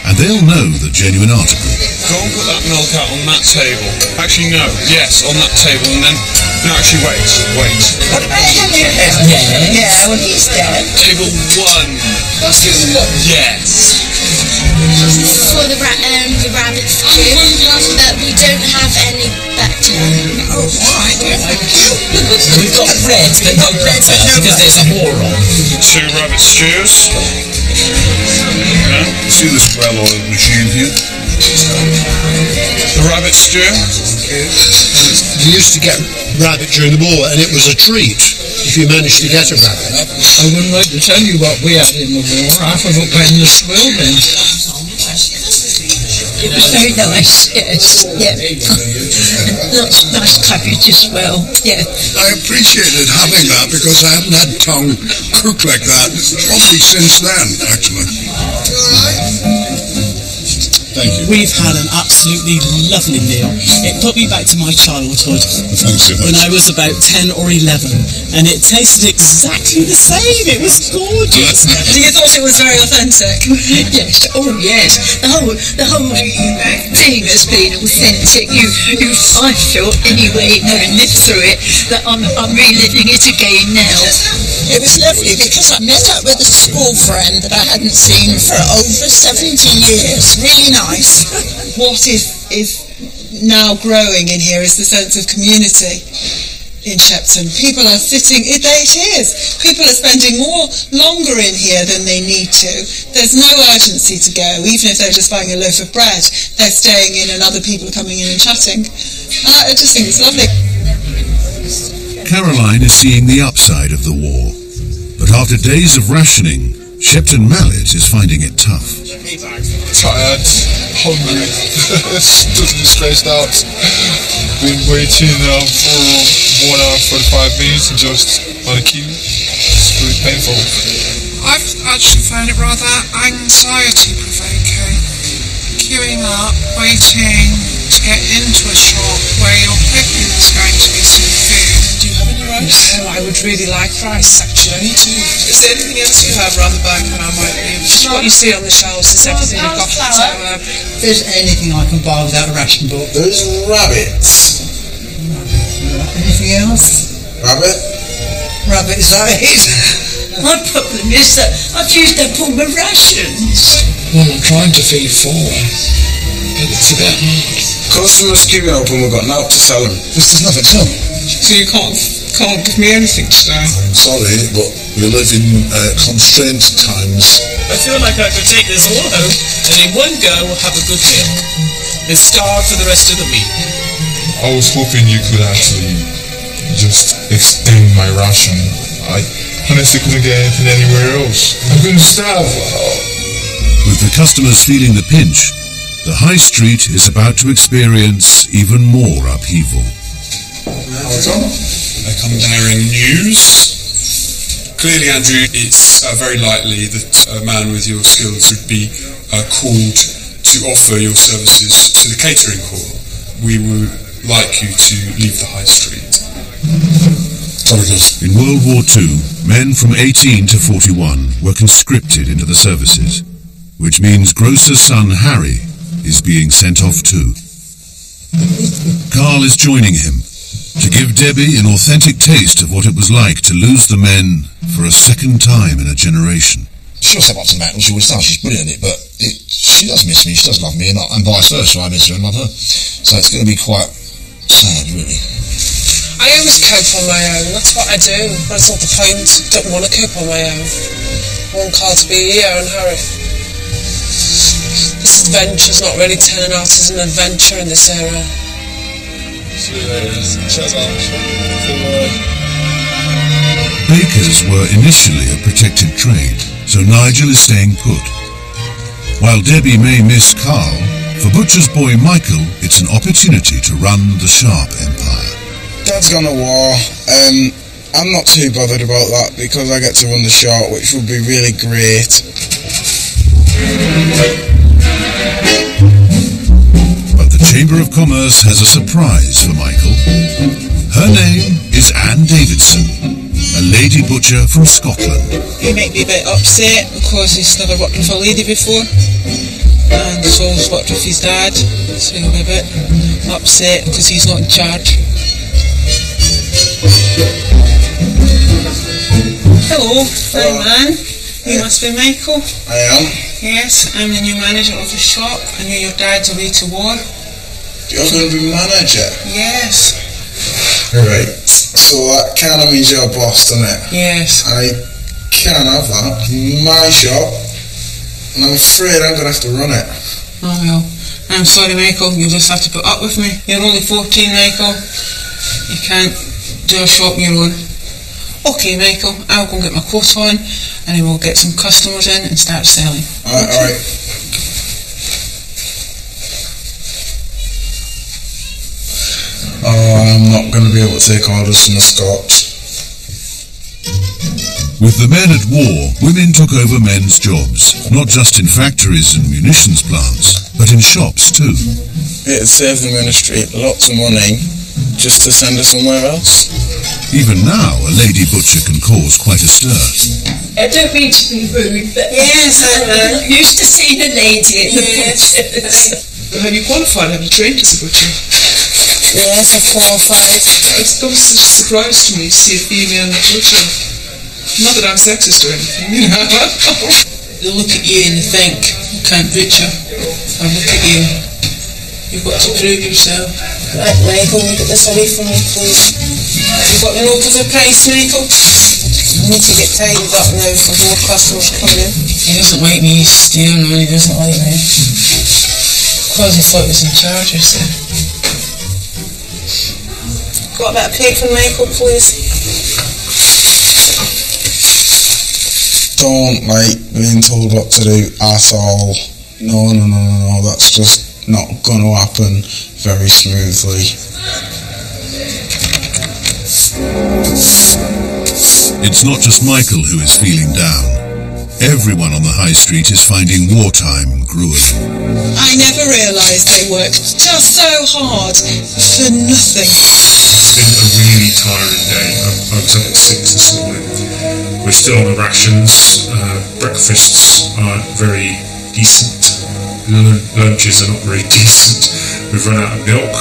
and they'll know the genuine article. Go and put that milk out on that table. Actually, no. Yes, on that table, and then... No, actually, wait. What about Henry? Yeah, well, he's dead. Table 1. That's table 1? Yes. For the rabbit stew, we don't have any butter. Oh, right. We've got bread, but no butter, because there's a war on. 2 rabbit stews. See this well-oiled machine here? The rabbit stew. We used to get rabbit during the war, and it was a treat if you managed to get a rabbit. I wouldn't like to tell you what we had in the war. Half of it went in the swill bin. It was very nice, yes. Yeah. Nice cabbage as well, yeah. I appreciated having that because I haven't had tongue cooked like that probably since then, actually. Thank you. We've had an absolutely lovely meal. It put me back to my childhood. Thanks so much. When I was about 10 or 11. and it tasted exactly the same. It was gorgeous. So you thought it was very authentic? Yes, oh yes. The whole thing has been authentic. I felt anyway, having lived through it, that I'm reliving it again now. It was lovely because I met up with a school friend that I hadn't seen for over 70 years. Really nice. What is now growing in here is the sense of community in Shepton. People are sitting, it is. People are spending longer in here than they need to. There's no urgency to go, even if they're just buying a loaf of bread. They're staying in and other people are coming in and chatting. I just think it's lovely. Caroline is seeing the upside of the war, but after days of rationing, Shepton Mallet is finding it tough. Tired, hungry, totally stressed out. Been waiting for 1 hour 45 minutes just on a queue. It's really painful. I've actually found it rather anxiety-provoking. Queuing up, waiting to get into a shop where you're hoping there's going to be some food. Do you have any rice? Oh, I would really like rice, actually. Is there anything else you have around the back that I might be able to... Just what you see on the shelves is everything you've got. So, if there's anything I can buy without a ration book. There's rabbits. Anything else? Rabbit? Rabbits, my problem is that I've used up all my rations. Well, I'm trying to feed 4, but it's a bit hard. Customers queuing up and we've got now to sell them. There's nothing to sell. So you can't give me anything today? Sorry, but we live in constrained times. I feel like I could take this all home and in one go have a good meal and starve for the rest of the week. I was hoping you could actually just extend my ration. I honestly couldn't get anything anywhere else. I'm going to starve. With the customers feeling the pinch, the high street is about to experience even more upheaval. I come bearing news. Clearly, Andrew, it's very likely that a man with your skills would be called to offer your services to the catering hall. We would like you to leave the high street. In World War II, men from 18 to 41 were conscripted into the services, which means Grocer's son Harry is being sent off too. Carl is joining him to give Debbie an authentic taste of what it was like to lose the men for a second time in a generation. She'll step up to Matt, and she always does. She's brilliant at it, but she does miss me. She does love me, and vice versa. I miss her and love her. So it's going to be quite sad, really. I always cope on my own. That's what I do. That's not the point. I don't want to cope on my own. I want Carl to be here and Harry. This adventure's not really turning out as an adventure in this era. Bakers were initially a protected trade, so Nigel is staying put. While Debbie may miss Carl, for butcher's boy Michael, it's an opportunity to run the Sharp empire. Dad's gone to war. I'm not too bothered about that because I get to run the Sharp, which will be really great. But the Chamber of Commerce has a surprise for Michael. Her name is Anne Davidson, a lady butcher from Scotland. He might be a bit upset because he's never worked with a lady before, and so he's worked with his dad, so he'll be a bit upset because he's not in charge. Hello, young man. You must be Michael. I am. Yes, I'm the new manager of the shop. I knew your dad's away to war. You're going to be manager? Yes. Right. So that kind of means you're boss, doesn't it? Yes. I can't have that. My shop. And I'm afraid I'm going to have to run it. Oh well. I'm sorry, Michael. You'll just have to put up with me. You're only 14, Michael. You can't do a shop on your own. Okay, Michael, I'll go and get my coat on and then we'll get some customers in and start selling. Alright. Oh, I'm not going to be able to take orders from the Scots. With the men at war, women took over men's jobs, not just in factories and munitions plants, but in shops too. It'd save the ministry lots of money just to send her somewhere else. Even now, a lady butcher can cause quite a stir. I don't mean to be rude, but yes, I'm used to seeing a lady in the butchers. Have you qualified? Have you trained as a butcher? Yes, I've qualified. It's always such a surprise to me to see a female butcher. Not that I'm sexist or anything, you know. They'll look at you and they think, I can't butcher. I'll look at you. You've got to prove yourself. Right, Michael, get this away from me, please. You've got the note of the price, Michael? I need to get tidied up now for more customers coming in. He doesn't like me steering on, he doesn't like me. Because he thought he was in charge, I said. Got a bit of plate from Michael, please? Don't like being told what to do at all. No, that's just not going to happen very smoothly. It's not just Michael who is feeling down. Everyone on the high street is finding wartime grueling. I never realised they worked just so hard for nothing. It's been a really tiring day. I was up at 6 this morning. We're still on the rations. Breakfasts aren't very decent. Lunches are not very decent. We've run out of milk,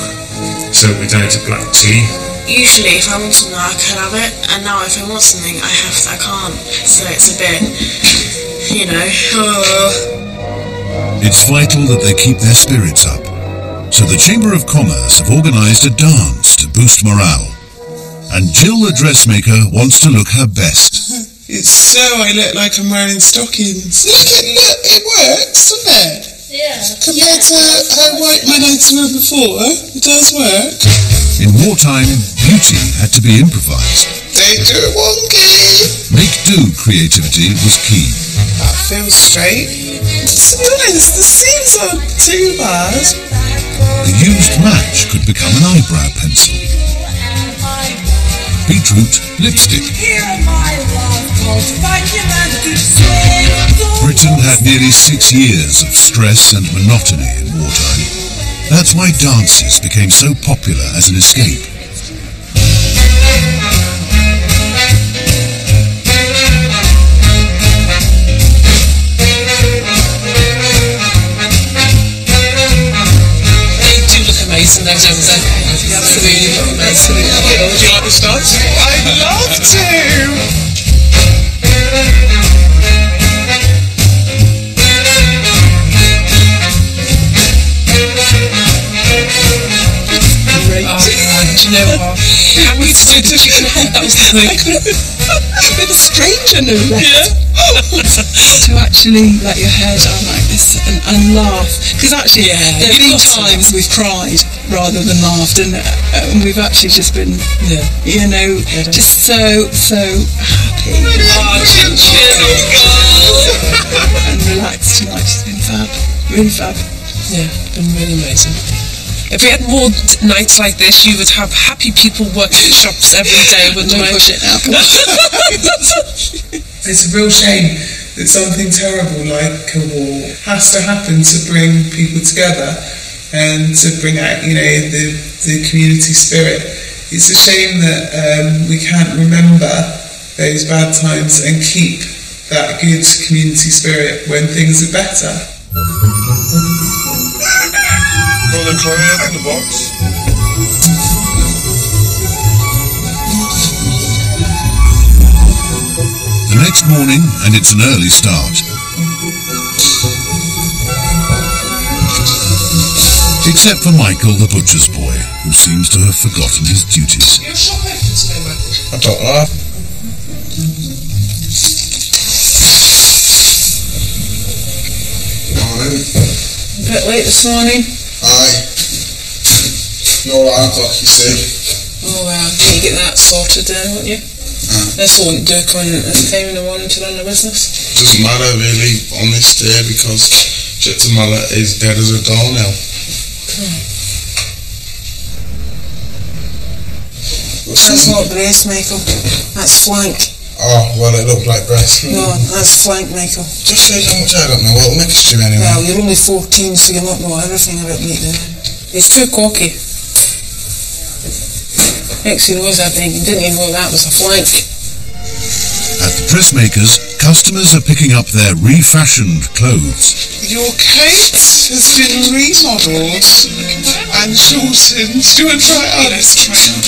so we're down to black tea. Usually if I want something I can have it, and now if I want something I can't. So it's a bit, you know. It's vital that they keep their spirits up. So the Chamber of Commerce have organised a dance to boost morale. And Jill the dressmaker wants to look her best. It's so I look like I'm wearing stockings. Look, it works, doesn't it? Yeah. Compared to how white my nights were before, it does work. In wartime, beauty had to be improvised. Don't do it wonky. Make-do creativity was key. That feels straight. To be honest, the seams aren't too bad. The used match could become an eyebrow pencil. Beetroot lipstick. Britain had nearly 6 years of stress and monotony in wartime. That's why dances became so popular as an escape. They do look amazing, those over there. They absolutely look amazing. Would you like to start? I'd love to! Do you know what? How we did that was like with a stranger, no less. Yeah. To actually let your hair down like this and laugh. Because actually, there have been times we've cried rather than laughed, and we've actually just been, you know, just so happy. And relaxed tonight. It's been fab. Really fab. Yeah, been really amazing. If we had more nights like this, you would have happy people working in shops every day, wouldn't we? Push it now. It's a real shame that something terrible like a war has to happen to bring people together and to bring out, you know, the community spirit. It's a shame that we can't remember those bad times and keep that good community spirit when things are better. Got the client in the box. The next morning, and it's an early start. Except for Michael, the butcher's boy, who seems to have forgotten his duties. You're shopping today, Michael? I don't know. Morning. A bit late this morning. Aye. You're 9 o'clock, you see. Oh well, you get that sorted then, won't you? This won't do coming at this time in the morning to run the business. Doesn't matter really on this day because Chittamala is dead as a doornail. That's not breast, Michael. That's flank. Oh, well, it looked like breast. No, that's flank, Michael. Just say how much I don't know. Well, next to you anyway. Well, you're only 14, so you'll not know everything about meat then. He's too cocky. Exie was, I think. Didn't even know that was a flank. At the dressmakers, customers are picking up their refashioned clothes. Your cape has been remodelled and shortened. Do you want to try it on? Let's try it on.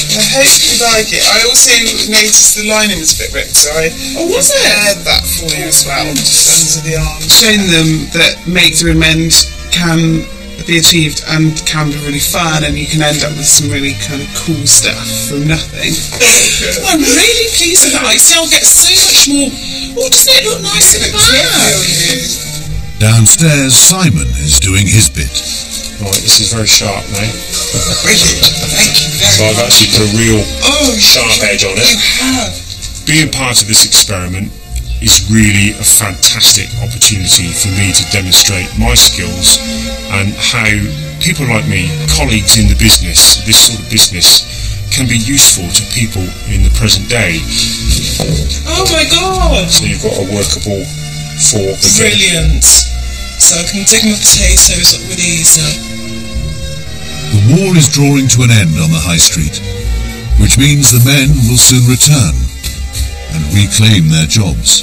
I hope you like it. I also noticed the lining was a bit ripped, so I prepared that for you as well, just under the arm. Showing them that make, do and mend can be achieved and can be really fun, and you can end up with some really kind of cool stuff from nothing. I'm really pleased with that. I still get so much more. Oh, doesn't it look nice in the back? Downstairs, Simon is doing his bit. Right, this is very sharp now. Really? Thank you very So I've much. actually put a real sharp edge on it. You have. Being part of this experiment is really a fantastic opportunity for me to demonstrate my skills and how people like me, colleagues in the business, this sort of business, can be useful to people in the present day. Oh my god! So you've got a workable fork. Brilliant. So I can dig my potatoes up with ease now. The war is drawing to an end on the high street, which means the men will soon return and reclaim their jobs.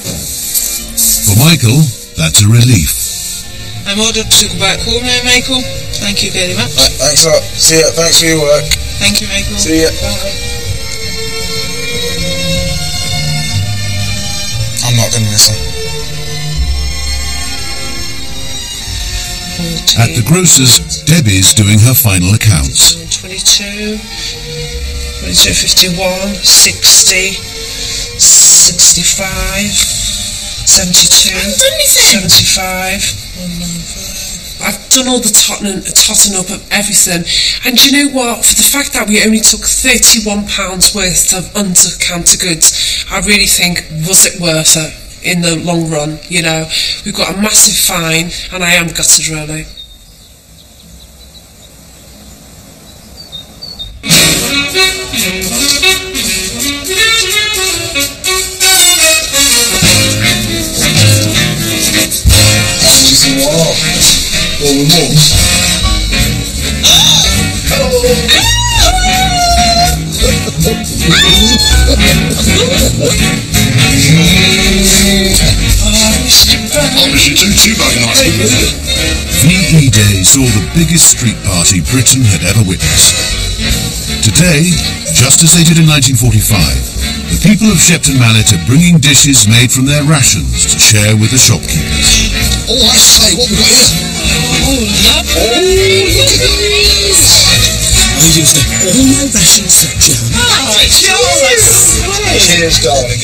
For Michael, that's a relief. I'm ordered to go back home now, Michael. Thank you very much. Thanks a lot. See ya. Thanks for your work. Thank you, Michael. See ya. Bye. I'm not going to miss her. At the grocer's, Debbie's doing her final accounts. 22, 51, 60, 65, 72, 75. I've done all the totting up of everything. And do you know what? For the fact that we only took £31 worth of under-counter goods, I really think, was it worth it in the long run? You know, we've got a massive fine, and I am gutted, really. VE Day saw the biggest street party Britain had ever witnessed. Today, just as they did in 1945, the people of Shepton Mallet are bringing dishes made from their rations to share with the shopkeepers. Oh, I say, what we got here? Oh, lovely! Look at these! I use them all my rations for John. Oh, Charles! Cheers, darling.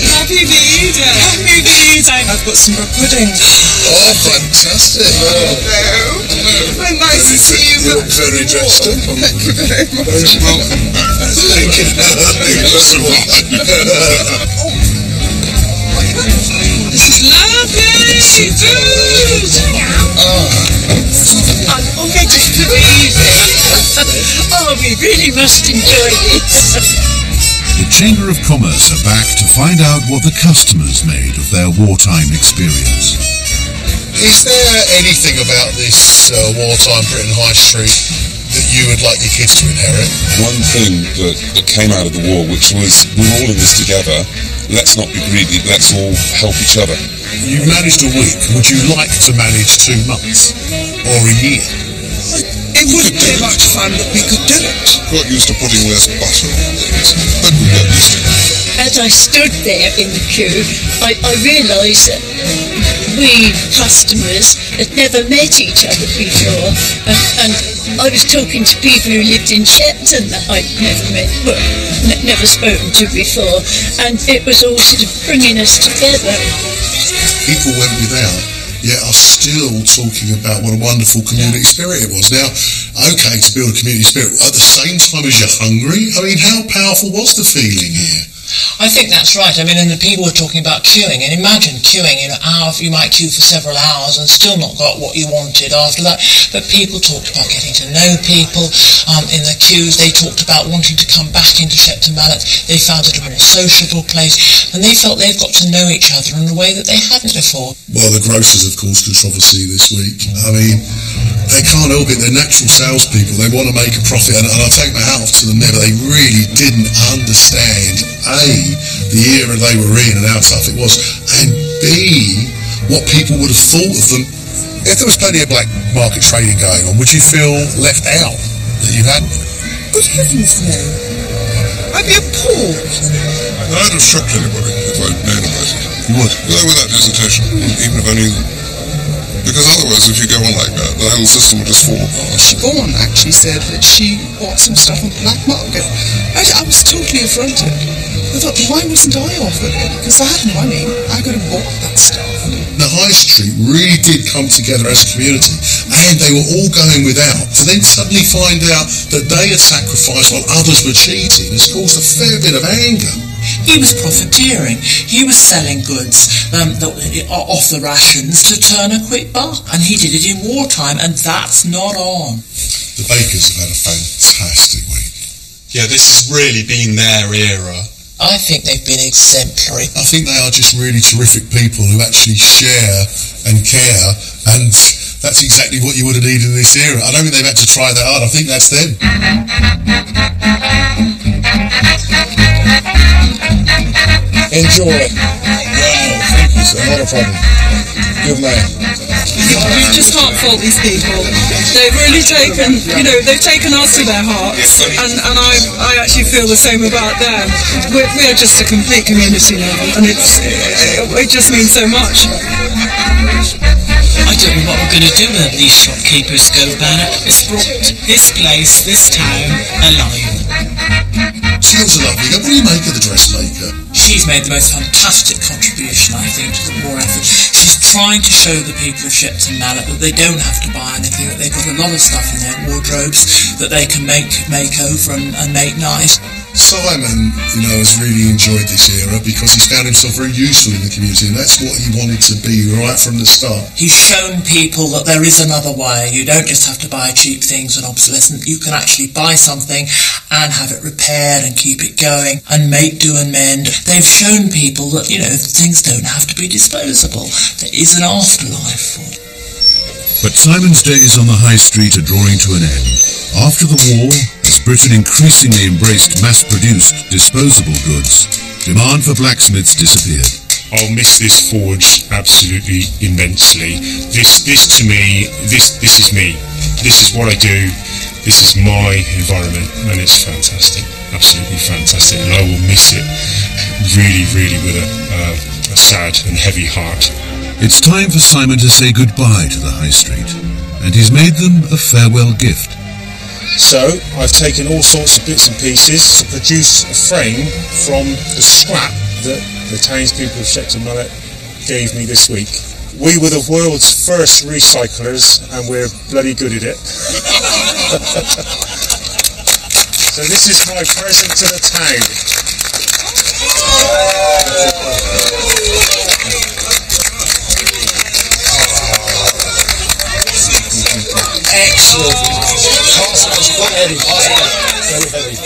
Happy VE Day! Happy VE Day! I've got some bread pudding. Oh, fantastic. Hello. Nice to see you. You look very dressed up. Thank you very much. Very welcome. Thank you. That's all right. This is lovely! Food! I'm ready for VE Day. Oh, we really must enjoy this. The Chamber of Commerce are back to find out what the customers made of their wartime experience. Is there anything about this wartime Britain High Street that you would like your kids to inherit? One thing that came out of the war, which was, we're all in this together, let's not be greedy, let's all help each other. You managed a week. Would you like to manage 2 months? Or a year? It wouldn't be much fun, but we could do it. Got used to putting less butter on things, but we got used to it. As I stood there in the queue, I realised that we customers had never met each other before, and I was talking to people who lived in Shepton that I'd never met, well, never spoken to before, and it was all sort of bringing us together. People went without, yet are still talking about what a wonderful community spirit it was. Now, okay, to build a community spirit, at the same time as you're hungry, I mean, how powerful was the feeling here? I think that's right. I mean, and the people were talking about queuing, and imagine queuing, you might queue for several hours and still not got what you wanted after that. But people talked about getting to know people in the queues. They talked about wanting to come back into Shepton Mallet. They found it a more sociable place, and they felt they've got to know each other in a way that they hadn't before. Well, the grocers have caused controversy this week. I mean, they can't help it. They're natural salespeople. They want to make a profit, and I take my hat off to them there, but they really didn't understand, A, the era they were in and how tough it was, and B, what people would have thought of them. If there was plenty of black market trading going on, would you feel left out that you hadn't? Good heavens, no. I'd be appalled. I'd have shocked anybody if I'd known about it. You would? Without hesitation, even if I knew them. Because otherwise, if you go on like that, the whole system would just fall apart. Siobhan actually said that she bought some stuff on the black market. I was totally affronted. I thought, why wasn't I offered it? Because I had money. I could have bought that stuff. The High Street really did come together as a community, and they were all going without. To then suddenly find out that they had sacrificed while others were cheating has caused a fair bit of anger. He was profiteering. He was selling goods off the rations to turn a quick buck, and he did it in wartime, and that's not on. The bakers have had a fantastic week. Yeah, this has really been their era. I think they've been exemplary. I think they are just really terrific people who actually share and care, and that's exactly what you would have needed in this era. I don't think they've had to try that hard. I think that's them. Enjoy. Wow, thank you, sir. Not a problem. Good man. You just can't fault these people. They've really taken, they've taken us to their hearts, and I actually feel the same about them. We're just a complete community now, and it just means so much. I don't know what we're going to do when these shopkeepers go bad. It's brought this place, this town, alive. Skills are lovely. What do you make of the dressmaker? She's made the most fantastic contribution, I think, to the war effort. She's trying to show the people of Shepton Mallet that they don't have to buy anything, that they've got a lot of stuff in their wardrobes that they can make over and make nice. Simon, has really enjoyed this era because he's found himself very useful in the community, and that's what he wanted to be right from the start. He's shown people that there is another way. You don't just have to buy cheap things and obsolescent. You can actually buy something and have it repaired and keep it going and make do and mend. They've shown people that, things don't have to be disposable. There is an afterlife for it. But Simon's days on the high street are drawing to an end. After the war, as Britain increasingly embraced mass-produced, disposable goods, demand for blacksmiths disappeared. I'll miss this forge absolutely immensely. This to me, this is me. This is what I do. This is my environment, and it's fantastic. Absolutely fantastic, and I will miss it really, really with a sad and heavy heart. It's time for Simon to say goodbye to the high street, and he's made them a farewell gift. So, I've taken all sorts of bits and pieces to produce a frame from the scrap that the townspeople of Shepton Mallet gave me this week. We were the world's first recyclers, and we're bloody good at it. So this is my present to the town. Excellent. Quite heavy. Very heavy.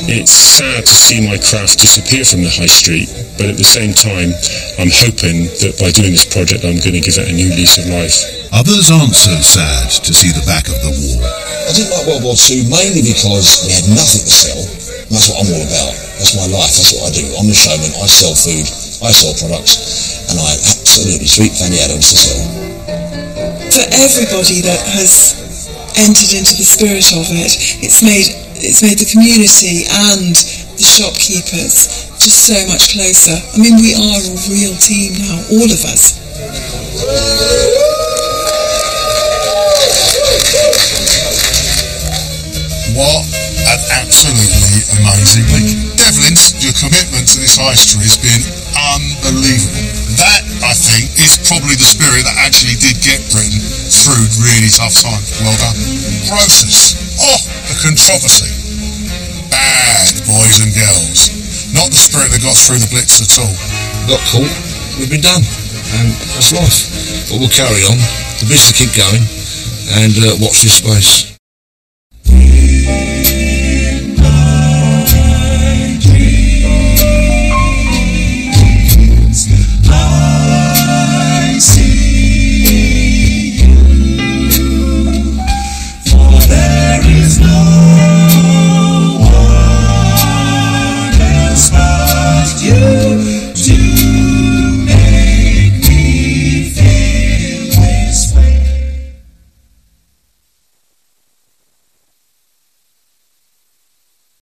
It's sad to see my craft disappear from the high street, but at the same time, I'm hoping that by doing this project, I'm going to give it a new lease of life. Others aren't so sad to see the back of the war. I didn't like World War II mainly because we had nothing to sell. And that's what I'm all about. That's my life. That's what I do. I'm the showman. I sell food. I sell products. And I absolutely sweet fanny adults to sell. For everybody that has entered into the spirit of it, it's made the community and the shopkeepers just so much closer. I mean, we are a real team now, all of us. What an absolutely amazing week. Flint, your commitment to this high street has been unbelievable. That, I think, is probably the spirit that actually did get Britain through really tough times. Well done. Grocers. Oh, the controversy. Bad boys and girls. Not the spirit that got through the Blitz at all. Got caught, we've been done, and that's life. But we'll carry on, the business will keep going, and watch this space.